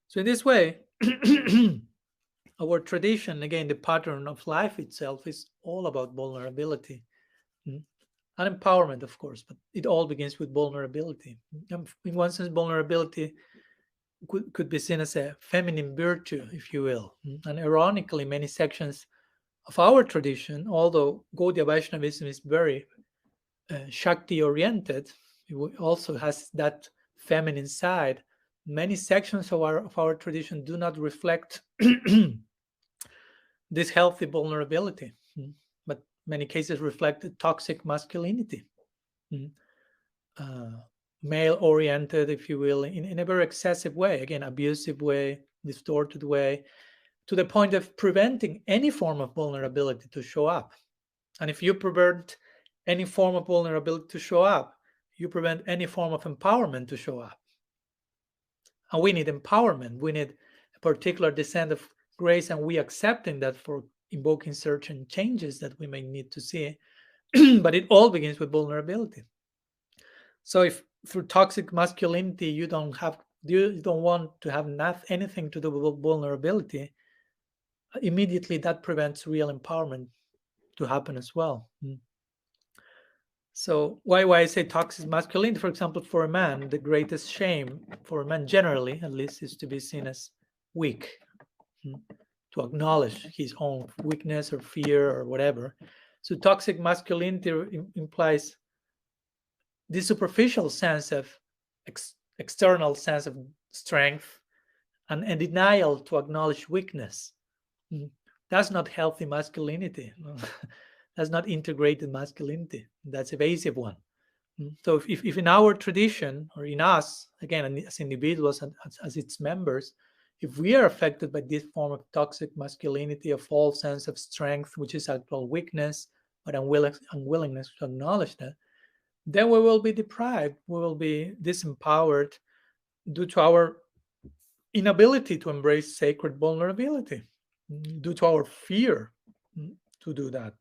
So in this way, our tradition, again, the pattern of life itself is all about vulnerability. Mm. And empowerment, of course, but it all begins with vulnerability. In one sense, vulnerability could be seen as a feminine virtue, if you will. And ironically, many sections of our tradition, although Gaudiya Vaishnavism is very Shakti oriented, it also has that feminine side. Many sections of our tradition do not reflect this healthy vulnerability, but many cases reflect the toxic masculinity, male oriented, if you will, in a very excessive way, again, abusive way, distorted way, to the point of preventing any form of vulnerability to show up. And if you prevent any form of vulnerability to show up, you prevent any form of empowerment to show up. And we need empowerment. We need a particular descent of grace, and we accepting that for invoking certain changes that we may need to see. But it all begins with vulnerability. So if through toxic masculinity you don't want to have anything to do with vulnerability, immediately that prevents real empowerment to happen as well. So why I say toxic masculinity, for example, for a man, the greatest shame for a man generally, at least, is to be seen as weak, to acknowledge his own weakness or fear or whatever. So toxic masculinity implies this superficial sense of external sense of strength and a denial to acknowledge weakness. That's not healthy masculinity. That's not integrated masculinity. That's evasive one. So if in our tradition, or in us, again, as individuals and as its members, if we are affected by this form of toxic masculinity, a false sense of strength, which is actual weakness, but unwillingness to acknowledge that, then we will be deprived, we will be disempowered due to our inability to embrace sacred vulnerability, due to our fear to do that.